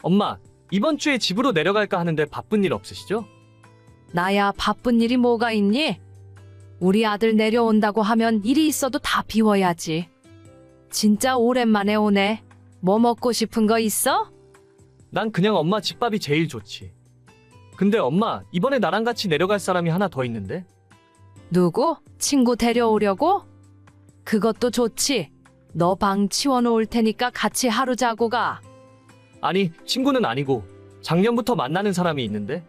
엄마, 이번 주에 집으로 내려갈까 하는데 바쁜 일 없으시죠? 나야 바쁜 일이 뭐가 있니? 우리 아들 내려온다고 하면 일이 있어도 다 비워야지. 진짜 오랜만에 오네. 뭐 먹고 싶은 거 있어? 난 그냥 엄마 집밥이 제일 좋지. 근데 엄마, 이번에 나랑 같이 내려갈 사람이 하나 더 있는데? 누구? 친구 데려오려고? 그것도 좋지. 너 방 치워놓을 테니까 같이 하루 자고 가. 아니, 친구는 아니고 작년부터 만나는 사람이 있는데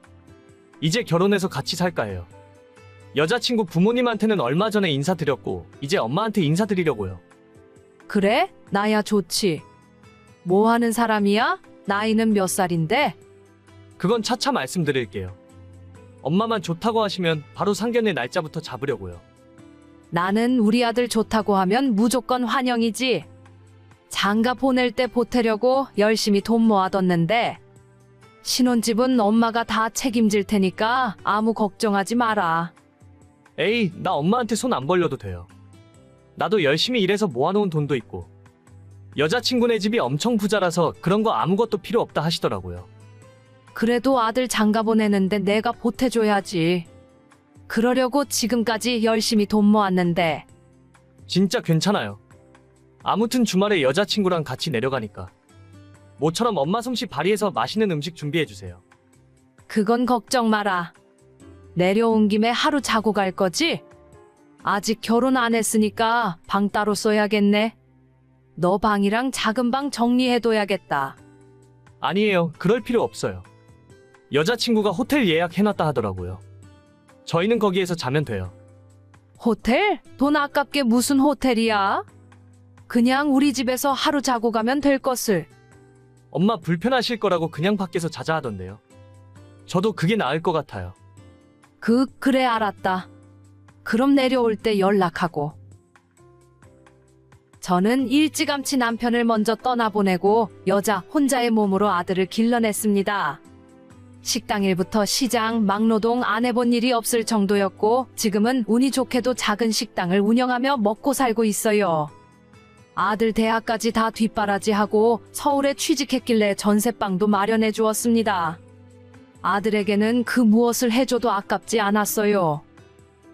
이제 결혼해서 같이 살까 해요. 여자친구 부모님한테는 얼마 전에 인사드렸고 이제 엄마한테 인사드리려고요. 그래? 나야 좋지. 뭐 하는 사람이야? 나이는 몇 살인데? 그건 차차 말씀드릴게요. 엄마만 좋다고 하시면 바로 상견례 날짜부터 잡으려고요. 나는 우리 아들 좋다고 하면 무조건 환영이지. 장가 보낼 때 보태려고 열심히 돈 모아뒀는데 신혼집은 엄마가 다 책임질 테니까 아무 걱정하지 마라. 에이, 나 엄마한테 손 안 벌려도 돼요. 나도 열심히 일해서 모아놓은 돈도 있고 여자친구네 집이 엄청 부자라서 그런 거 아무것도 필요 없다 하시더라고요. 그래도 아들 장가 보내는데 내가 보태줘야지. 그러려고 지금까지 열심히 돈 모았는데. 진짜 괜찮아요. 아무튼 주말에 여자친구랑 같이 내려가니까 모처럼 엄마 솜씨 발휘해서 맛있는 음식 준비해주세요. 그건 걱정 마라. 내려온 김에 하루 자고 갈 거지? 아직 결혼 안 했으니까 방 따로 써야겠네. 너 방이랑 작은 방 정리해둬야겠다. 아니에요. 그럴 필요 없어요. 여자친구가 호텔 예약해놨다 하더라고요. 저희는 거기에서 자면 돼요. 호텔? 돈 아깝게 무슨 호텔이야? 그냥 우리 집에서 하루 자고 가면 될 것을. 엄마 불편하실 거라고 그냥 밖에서 자자 하던데요. 저도 그게 나을 것 같아요. 그래 알았다. 그럼 내려올 때 연락하고. 저는 일찌감치 남편을 먼저 떠나보내고 여자 혼자의 몸으로 아들을 길러냈습니다. 식당 일부터 시장, 막노동 안 해본 일이 없을 정도였고 지금은 운이 좋게도 작은 식당을 운영하며 먹고 살고 있어요. 아들 대학까지 다 뒷바라지하고 서울에 취직했길래 전세방도 마련해 주었습니다. 아들에게는 그 무엇을 해줘도 아깝지 않았어요.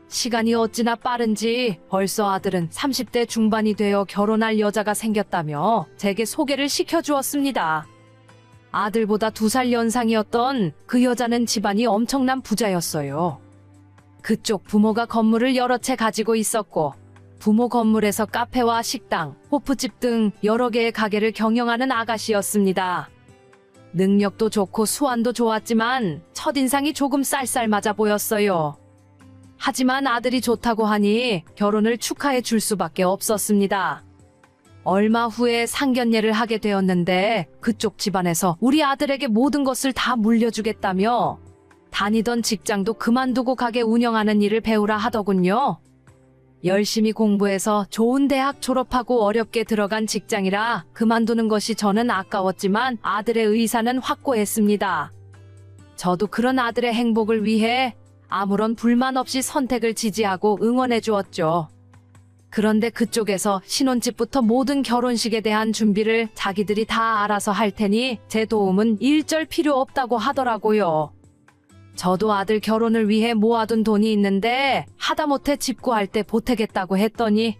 시간이 어찌나 빠른지 벌써 아들은 30대 중반이 되어 결혼할 여자가 생겼다며 제게 소개를 시켜주었습니다. 아들보다 2살 연상이었던 그 여자는 집안이 엄청난 부자였어요. 그쪽 부모가 건물을 여러 채 가지고 있었고 부모 건물에서 카페와 식당, 호프집 등 여러 개의 가게를 경영하는 아가씨였습니다. 능력도 좋고 수완도 좋았지만 첫인상이 조금 쌀쌀맞아 보였어요. 하지만 아들이 좋다고 하니 결혼을 축하해 줄 수밖에 없었습니다. 얼마 후에 상견례를 하게 되었는데 그쪽 집안에서 우리 아들에게 모든 것을 다 물려주겠다며 다니던 직장도 그만두고 가게 운영하는 일을 배우라 하더군요. 열심히 공부해서 좋은 대학 졸업하고 어렵게 들어간 직장이라 그만두는 것이 저는 아까웠지만 아들의 의사는 확고했습니다. 저도 그런 아들의 행복을 위해 아무런 불만 없이 선택을 지지하고 응원해 주었죠. 그런데 그쪽에서 신혼집부터 모든 결혼식에 대한 준비를 자기들이 다 알아서 할 테니 제 도움은 일절 필요 없다고 하더라고요. 저도 아들 결혼을 위해 모아둔 돈이 있는데 하다못해 집 구할 때 보태겠다고 했더니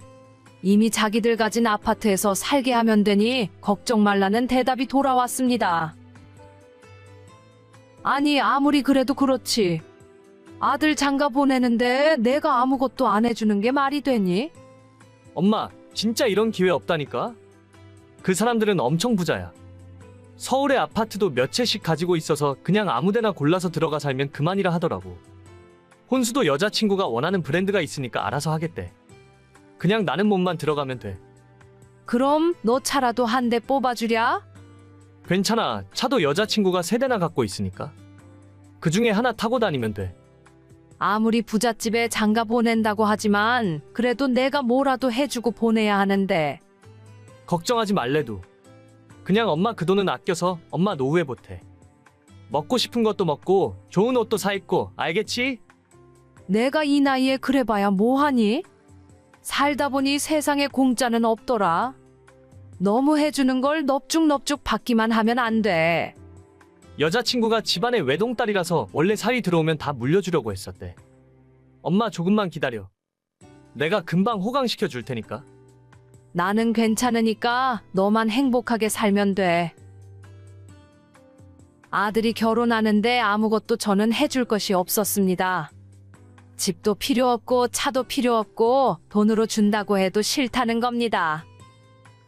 이미 자기들 가진 아파트에서 살게 하면 되니 걱정 말라는 대답이 돌아왔습니다. 아니 아무리 그래도 그렇지. 아들 장가 보내는데 내가 아무것도 안 해주는 게 말이 되니? 엄마, 진짜 이런 기회 없다니까? 그 사람들은 엄청 부자야. 서울에 아파트도 몇 채씩 가지고 있어서 그냥 아무데나 골라서 들어가 살면 그만이라 하더라고. 혼수도 여자친구가 원하는 브랜드가 있으니까 알아서 하겠대. 그냥 나는 몸만 들어가면 돼. 그럼 너 차라도 한 대 뽑아주랴? 괜찮아. 차도 여자친구가 3대나 갖고 있으니까. 그 중에 하나 타고 다니면 돼. 아무리 부잣집에 장가 보낸다고 하지만 그래도 내가 뭐라도 해주고 보내야 하는데. 걱정하지 말래도. 그냥 엄마 그 돈은 아껴서 엄마 노후에 보태. 먹고 싶은 것도 먹고 좋은 옷도 사 입고, 알겠지? 내가 이 나이에 그래봐야 뭐하니? 살다 보니 세상에 공짜는 없더라. 너무 해주는 걸 넙죽넙죽 받기만 하면 안 돼. 여자친구가 집안의 외동딸이라서 원래 사위 들어오면 다 물려주려고 했었대. 엄마 조금만 기다려. 내가 금방 호강시켜 줄 테니까. 나는 괜찮으니까 너만 행복하게 살면 돼. 아들이 결혼하는데 아무것도 저는 해줄 것이 없었습니다. 집도 필요 없고 차도 필요 없고 돈으로 준다고 해도 싫다는 겁니다.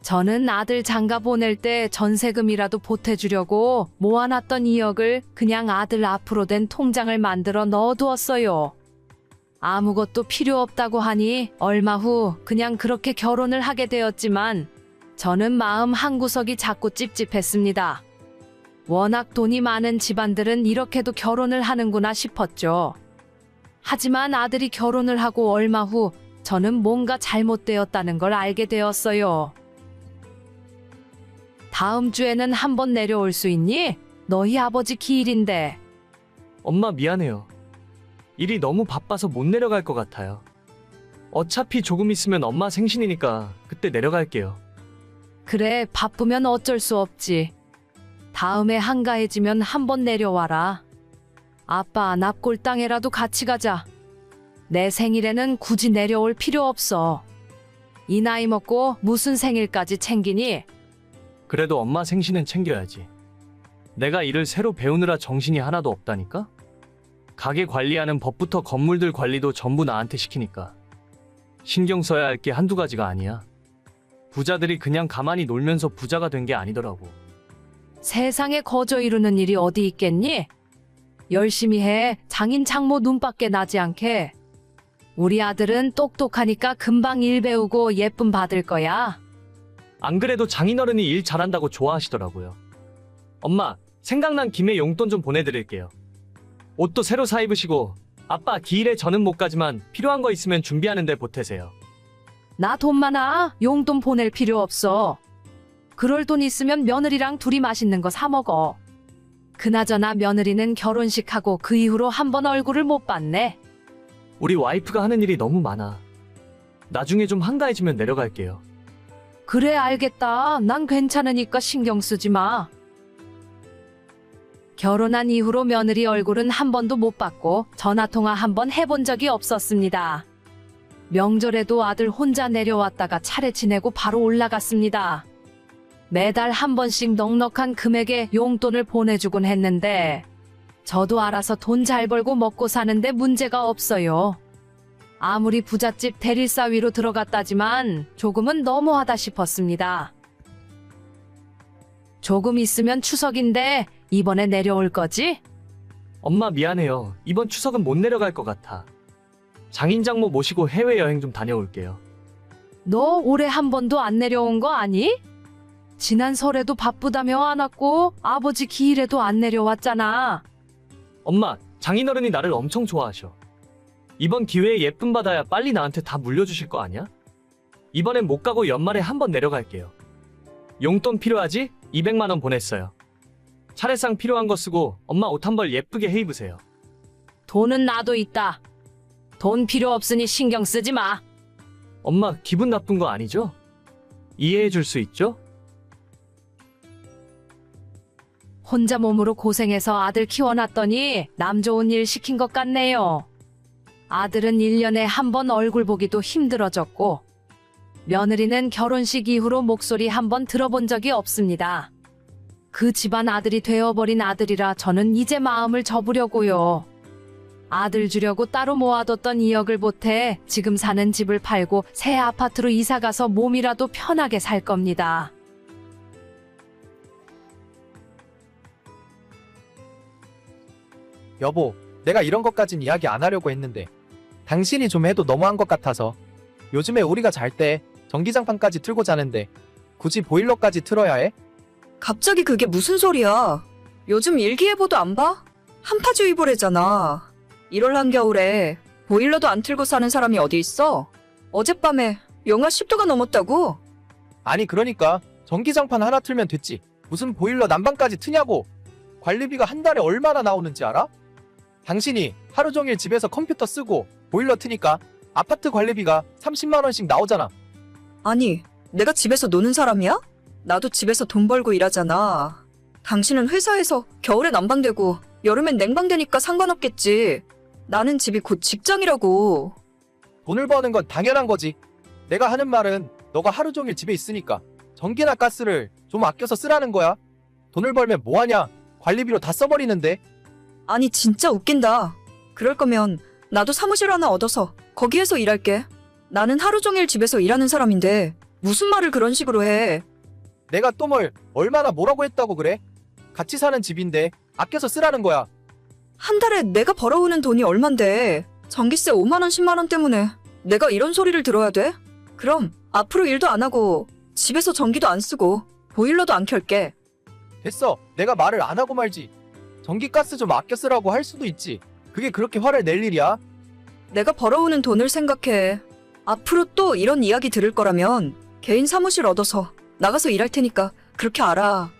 저는 아들 장가 보낼 때 전세금이라도 보태주려고 모아놨던 2억을 그냥 아들 앞으로 된 통장을 만들어 넣어두었어요. 아무것도 필요 없다고 하니 얼마 후 그냥 그렇게 결혼을 하게 되었지만 저는 마음 한구석이 자꾸 찝찝했습니다. 워낙 돈이 많은 집안들은 이렇게도 결혼을 하는구나 싶었죠. 하지만 아들이 결혼을 하고 얼마 후 저는 뭔가 잘못되었다는 걸 알게 되었어요. 다음 주에는 한번 내려올 수 있니? 너희 아버지 기일인데. 엄마 미안해요. 일이 너무 바빠서 못 내려갈 것 같아요. 어차피 조금 있으면 엄마 생신이니까 그때 내려갈게요. 그래, 바쁘면 어쩔 수 없지. 다음에 한가해지면 한번 내려와라. 아빠 납골당에라도 같이 가자. 내 생일에는 굳이 내려올 필요 없어. 이 나이 먹고 무슨 생일까지 챙기니? 그래도 엄마 생신은 챙겨야지. 내가 일을 새로 배우느라 정신이 하나도 없다니까? 가게 관리하는 법부터 건물들 관리도 전부 나한테 시키니까. 신경 써야 할 게 한두 가지가 아니야. 부자들이 그냥 가만히 놀면서 부자가 된 게 아니더라고. 세상에 거저 이루는 일이 어디 있겠니? 열심히 해. 장인 장모 눈밖에 나지 않게. 우리 아들은 똑똑하니까 금방 일 배우고 예쁨 받을 거야. 안 그래도 장인어른이 일 잘한다고 좋아하시더라고요. 엄마, 생각난 김에 용돈 좀 보내드릴게요. 옷도 새로 사 입으시고 아빠 기일에 저는 못 가지만 필요한 거 있으면 준비하는데 보태세요. 나 돈 많아. 용돈 보낼 필요 없어. 그럴 돈 있으면 며느리랑 둘이 맛있는 거 사 먹어. 그나저나 며느리는 결혼식하고 그 이후로 한 번 얼굴을 못 봤네. 우리 와이프가 하는 일이 너무 많아. 나중에 좀 한가해지면 내려갈게요. 그래, 알겠다. 난 괜찮으니까 신경 쓰지 마. 결혼한 이후로 며느리 얼굴은 한 번도 못 봤고 전화통화 한 번 해본 적이 없었습니다. 명절에도 아들 혼자 내려왔다가 차례 지내고 바로 올라갔습니다. 매달 한 번씩 넉넉한 금액의 용돈을 보내주곤 했는데 저도 알아서 돈 잘 벌고 먹고 사는데 문제가 없어요. 아무리 부잣집 대릴사위로 들어갔다지만 조금은 너무하다 싶었습니다. 조금 있으면 추석인데 이번에 내려올 거지? 엄마 미안해요. 이번 추석은 못 내려갈 것 같아. 장인장모 모시고 해외여행 좀 다녀올게요. 너 올해 한 번도 안 내려온 거 아니? 지난 설에도 바쁘다며 안 왔고 아버지 기일에도 안 내려왔잖아. 엄마, 장인어른이 나를 엄청 좋아하셔. 이번 기회에 예쁨 받아야 빨리 나한테 다 물려주실 거 아니야? 이번엔 못 가고 연말에 한 번 내려갈게요. 용돈 필요하지? 200만 원 보냈어요. 차례상 필요한 거 쓰고 엄마 옷 한 벌 예쁘게 해 입으세요. 돈은 나도 있다. 돈 필요 없으니 신경 쓰지 마. 엄마 기분 나쁜 거 아니죠? 이해해 줄 수 있죠? 혼자 몸으로 고생해서 아들 키워놨더니 남 좋은 일 시킨 것 같네요. 아들은 1년에 한 번 얼굴 보기도 힘들어졌고 며느리는 결혼식 이후로 목소리 한 번 들어본 적이 없습니다. 그 집안 아들이 되어버린 아들이라 저는 이제 마음을 접으려고요. 아들 주려고 따로 모아뒀던 2억을 보태 지금 사는 집을 팔고 새 아파트로 이사가서 몸이라도 편하게 살 겁니다. 여보, 내가 이런 것까진 이야기 안 하려고 했는데 당신이 좀 해도 너무한 것 같아서. 요즘에 우리가 잘 때 전기장판까지 틀고 자는데 굳이 보일러까지 틀어야 해? 갑자기 그게 무슨 소리야? 요즘 일기예보도 안 봐? 한파주의보래잖아. 이럴 한겨울에 보일러도 안 틀고 사는 사람이 어디 있어? 어젯밤에 영하 10도가 넘었다고? 아니 그러니까 전기장판 하나 틀면 됐지. 무슨 보일러 난방까지 트냐고. 관리비가 한 달에 얼마나 나오는지 알아? 당신이 하루 종일 집에서 컴퓨터 쓰고 보일러 트니까 아파트 관리비가 30만 원씩 나오잖아. 아니, 내가 집에서 노는 사람이야? 나도 집에서 돈 벌고 일하잖아. 당신은 회사에서 겨울에 난방되고 여름엔 냉방되니까 상관없겠지. 나는 집이 곧 직장이라고. 돈을 버는 건 당연한 거지. 내가 하는 말은 너가 하루 종일 집에 있으니까 전기나 가스를 좀 아껴서 쓰라는 거야. 돈을 벌면 뭐하냐? 관리비로 다 써버리는데. 아니 진짜 웃긴다. 그럴 거면 나도 사무실 하나 얻어서 거기에서 일할게. 나는 하루 종일 집에서 일하는 사람인데 무슨 말을 그런 식으로 해. 내가 또 뭘 얼마나 뭐라고 했다고 그래? 같이 사는 집인데 아껴서 쓰라는 거야. 한 달에 내가 벌어오는 돈이 얼만데 전기세 5만 원 10만 원 때문에 내가 이런 소리를 들어야 돼? 그럼 앞으로 일도 안 하고 집에서 전기도 안 쓰고 보일러도 안 켤게. 됐어. 내가 말을 안 하고 말지. 전기 가스 좀 아껴 쓰라고 할 수도 있지. 그게 그렇게 화를 낼 일이야? 내가 벌어오는 돈을 생각해. 앞으로 또 이런 이야기 들을 거라면 개인 사무실 얻어서 나가서 일할 테니까 그렇게 알아.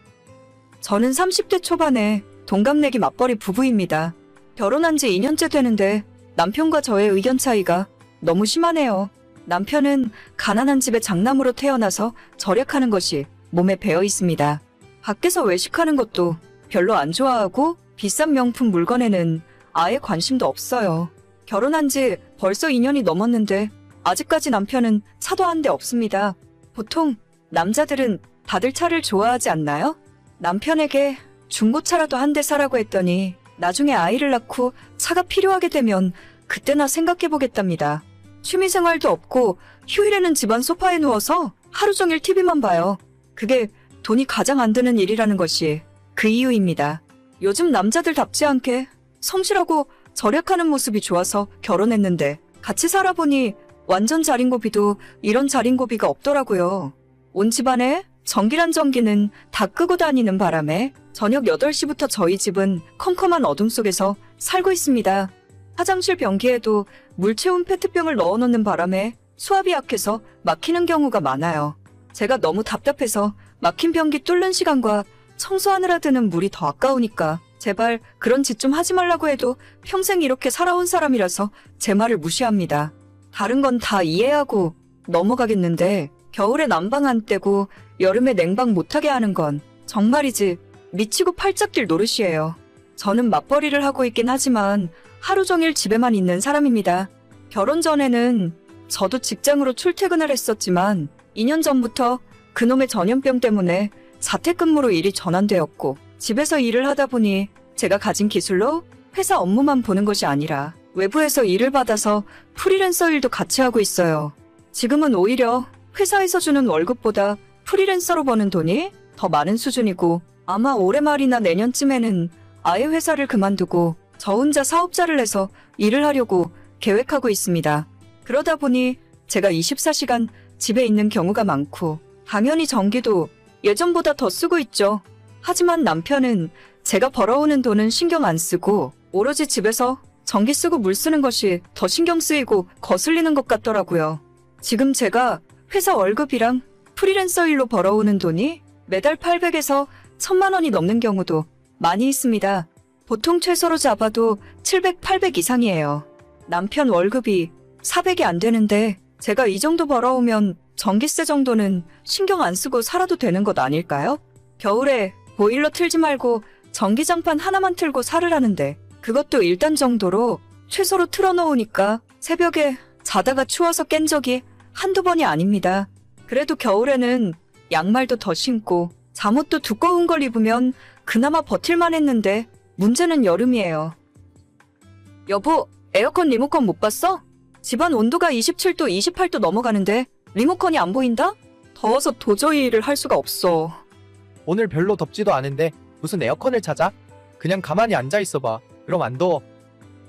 저는 30대 초반에 동갑내기 맞벌이 부부입니다. 결혼한 지 2년째 되는데 남편과 저의 의견 차이가 너무 심하네요. 남편은 가난한 집에 장남으로 태어나서 절약하는 것이 몸에 배어 있습니다. 밖에서 외식하는 것도 별로 안 좋아하고 비싼 명품 물건에는 아예 관심도 없어요. 결혼한 지 벌써 2년이 넘었는데 아직까지 남편은 차도 한 대 없습니다. 보통 남자들은 다들 차를 좋아하지 않나요? 남편에게 중고차라도 한 대 사라고 했더니 나중에 아이를 낳고 차가 필요하게 되면 그때나 생각해보겠답니다. 취미생활도 없고 휴일에는 집안 소파에 누워서 하루 종일 TV만 봐요. 그게 돈이 가장 안 드는 일이라는 것이 그 이유입니다. 요즘 남자들답지 않게 성실하고 절약하는 모습이 좋아서 결혼했는데 같이 살아보니 완전 자린고비도 이런 자린고비가 없더라고요. 온 집안에 전기란 전기는 다 끄고 다니는 바람에 저녁 8시부터 저희 집은 컴컴한 어둠 속에서 살고 있습니다. 화장실 변기에도 물 채운 페트병을 넣어놓는 바람에 수압이 약해서 막히는 경우가 많아요. 제가 너무 답답해서 막힌 변기 뚫는 시간과 청소하느라 드는 물이 더 아까우니까 제발 그런 짓 좀 하지 말라고 해도 평생 이렇게 살아온 사람이라서 제 말을 무시합니다. 다른 건 다 이해하고 넘어가겠는데 겨울에 난방 안 떼고 여름에 냉방 못하게 하는 건 정말이지 미치고 팔짝 뛸 노릇이에요. 저는 맞벌이를 하고 있긴 하지만 하루 종일 집에만 있는 사람입니다. 결혼 전에는 저도 직장으로 출퇴근을 했었지만 2년 전부터 그놈의 전염병 때문에 자택근무로 일이 전환되었고 집에서 일을 하다 보니 제가 가진 기술로 회사 업무만 보는 것이 아니라 외부에서 일을 받아서 프리랜서 일도 같이 하고 있어요. 지금은 오히려 회사에서 주는 월급보다 프리랜서로 버는 돈이 더 많은 수준이고 아마 올해 말이나 내년쯤에는 아예 회사를 그만두고 저 혼자 사업자를 내서 일을 하려고 계획하고 있습니다. 그러다 보니 제가 24시간 집에 있는 경우가 많고 당연히 전기도 예전보다 더 쓰고 있죠. 하지만 남편은 제가 벌어오는 돈은 신경 안 쓰고 오로지 집에서 전기 쓰고 물 쓰는 것이 더 신경 쓰이고 거슬리는 것 같더라고요. 지금 제가 회사 월급이랑 프리랜서 일로 벌어오는 돈이 매달 800에서 1000만 원이 넘는 경우도 많이 있습니다. 보통 최소로 잡아도 700, 800 이상이에요. 남편 월급이 400이 안 되는데 제가 이 정도 벌어오면 전기세 정도는 신경 안 쓰고 살아도 되는 것 아닐까요? 겨울에 보일러 틀지 말고 전기장판 하나만 틀고 살을 하는데 그것도 일단 정도로 최소로 틀어놓으니까 새벽에 자다가 추워서 깬 적이 한두 번이 아닙니다. 그래도 겨울에는 양말도 더 신고 잠옷도 두꺼운 걸 입으면 그나마 버틸만 했는데 문제는 여름이에요. 여보, 에어컨 리모컨 못 봤어? 집안 온도가 27도, 28도 넘어가는데 리모컨이 안 보인다? 더워서 도저히 일을 할 수가 없어. 오늘 별로 덥지도 않은데 무슨 에어컨을 찾아? 그냥 가만히 앉아 있어봐. 그럼 안 더워.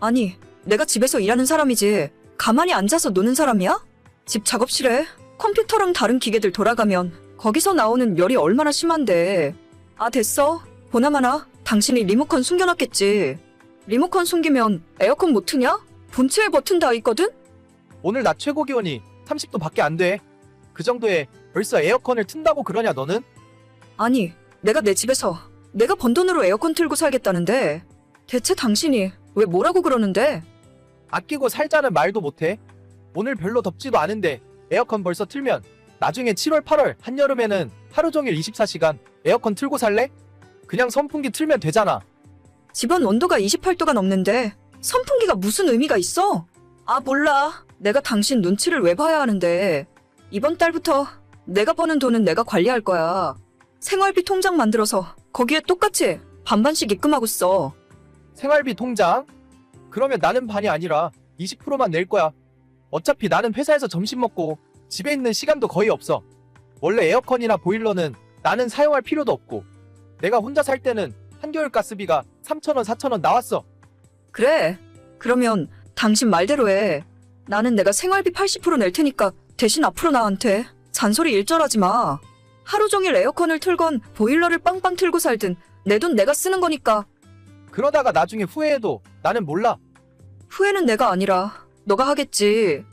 아니, 내가 집에서 일하는 사람이지 가만히 앉아서 노는 사람이야? 집 작업실에 컴퓨터랑 다른 기계들 돌아가면 거기서 나오는 열이 얼마나 심한데. 아, 됐어. 보나마나 당신이 리모컨 숨겨놨겠지. 리모컨 숨기면 에어컨 못 트냐? 본체에 버튼 다 있거든? 오늘 낮 최고 기온이 30도 밖에 안 돼. 그 정도에 벌써 에어컨을 튼다고 그러냐 너는? 아니, 내가 내 집에서 내가 번 돈으로 에어컨 틀고 살겠다는데 대체 당신이 왜 뭐라고 그러는데? 아끼고 살자는 말도 못해. 오늘 별로 덥지도 않은데 에어컨 벌써 틀면 나중에 7월 8월 한여름에는 하루 종일 24시간 에어컨 틀고 살래? 그냥 선풍기 틀면 되잖아. 집안 온도가 28도가 넘는데 선풍기가 무슨 의미가 있어? 아, 몰라. 내가 당신 눈치를 왜 봐야 하는데. 이번 달부터 내가 버는 돈은 내가 관리할 거야. 생활비 통장 만들어서 거기에 똑같이 반반씩 입금하고 써. 생활비 통장? 그러면 나는 반이 아니라 20%만 낼 거야. 어차피 나는 회사에서 점심 먹고 집에 있는 시간도 거의 없어. 원래 에어컨이나 보일러는 나는 사용할 필요도 없고 내가 혼자 살 때는 한겨울 가스비가 3,000원, 4,000원 나왔어. 그래. 그러면 당신 말대로 해. 나는 내가 생활비 80% 낼 테니까 대신 앞으로 나한테 잔소리 일절하지 마. 하루 종일 에어컨을 틀건 보일러를 빵빵 틀고 살든 내 돈 내가 쓰는 거니까. 그러다가 나중에 후회해도 나는 몰라. 후회는 내가 아니라 너가 하겠지.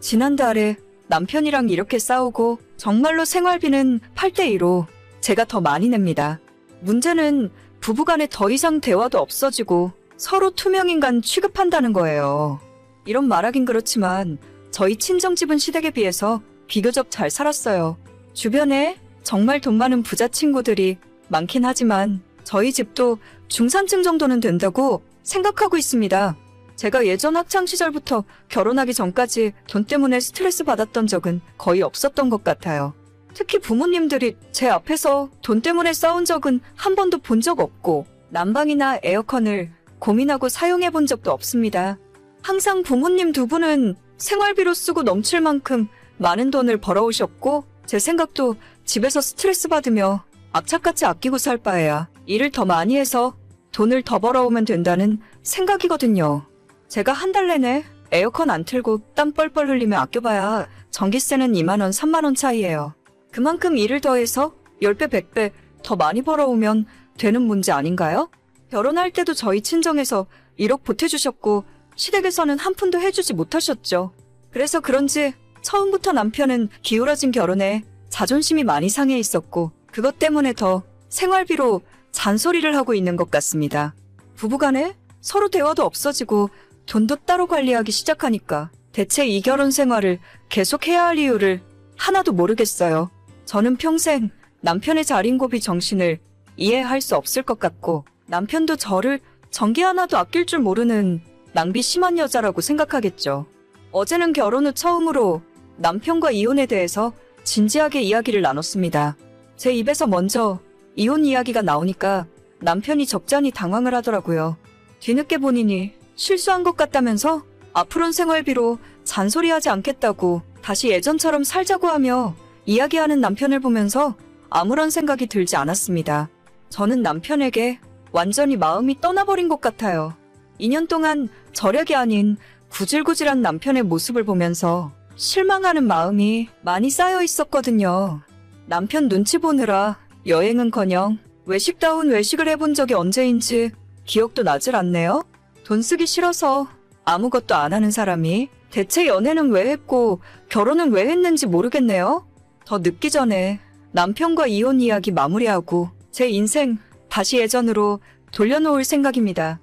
지난달에 남편이랑 이렇게 싸우고 정말로 생활비는 8대2로 제가 더 많이 냅니다. 문제는 부부간에 더 이상 대화도 없어지고 서로 투명인간 취급한다는 거예요. 이런 말하긴 그렇지만 저희 친정집은 시댁에 비해서 비교적 잘 살았어요. 주변에 정말 돈 많은 부자 친구들이 많긴 하지만 저희 집도 중산층 정도는 된다고 생각하고 있습니다. 제가 예전 학창시절부터 결혼하기 전까지 돈 때문에 스트레스 받았던 적은 거의 없었던 것 같아요. 특히 부모님들이 제 앞에서 돈 때문에 싸운 적은 한 번도 본 적 없고 난방이나 에어컨을 고민하고 사용해 본 적도 없습니다. 항상 부모님 두 분은 생활비로 쓰고 넘칠 만큼 많은 돈을 벌어오셨고 제 생각도 집에서 스트레스 받으며 악착같이 아끼고 살 바에야 일을 더 많이 해서 돈을 더 벌어오면 된다는 생각이거든요. 제가 한 달 내내 에어컨 안 틀고 땀 뻘뻘 흘리며 아껴봐야 전기세는 2만원, 3만원 차이예요. 그만큼 일을 더해서 10배, 100배 더 많이 벌어오면 되는 문제 아닌가요? 결혼할 때도 저희 친정에서 1억 보태주셨고 시댁에서는 한 푼도 해주지 못하셨죠. 그래서 그런지 처음부터 남편은 기울어진 결혼에 자존심이 많이 상해 있었고 그것 때문에 더 생활비로 잔소리를 하고 있는 것 같습니다. 부부간에 서로 대화도 없어지고 돈도 따로 관리하기 시작하니까 대체 이 결혼 생활을 계속해야 할 이유를 하나도 모르겠어요. 저는 평생 남편의 자린고비 정신을 이해할 수 없을 것 같고 남편도 저를 전기 하나도 아낄 줄 모르는 낭비 심한 여자라고 생각하겠죠. 어제는 결혼 후 처음으로 남편과 이혼에 대해서 진지하게 이야기를 나눴습니다. 제 입에서 먼저 이혼 이야기가 나오니까 남편이 적잖이 당황을 하더라고요. 뒤늦게 본인이 실수한 것 같다면서 앞으로는 생활비로 잔소리하지 않겠다고 다시 예전처럼 살자고 하며 이야기하는 남편을 보면서 아무런 생각이 들지 않았습니다. 저는 남편에게 완전히 마음이 떠나버린 것 같아요. 2년 동안 절약이 아닌 구질구질한 남편의 모습을 보면서 실망하는 마음이 많이 쌓여 있었거든요. 남편 눈치 보느라 여행은커녕 외식다운 외식을 해본 적이 언제인지 기억도 나질 않네요. 돈 쓰기 싫어서 아무것도 안 하는 사람이 대체 연애는 왜 했고 결혼은 왜 했는지 모르겠네요. 더 늦기 전에 남편과 이혼 이야기 마무리하고 제 인생 다시 예전으로 돌려놓을 생각입니다.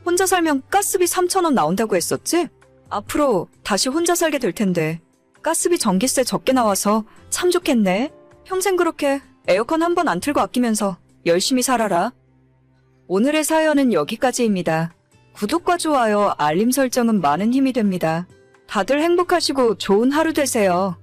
혼자 살면 가스비 3,000원 나온다고 했었지? 앞으로 다시 혼자 살게 될 텐데 가스비 전기세 적게 나와서 참 좋겠네. 평생 그렇게 에어컨 한 번 안 틀고 아끼면서 열심히 살아라. 오늘의 사연은 여기까지입니다. 구독과 좋아요, 알림 설정은 많은 힘이 됩니다. 다들 행복하시고 좋은 하루 되세요.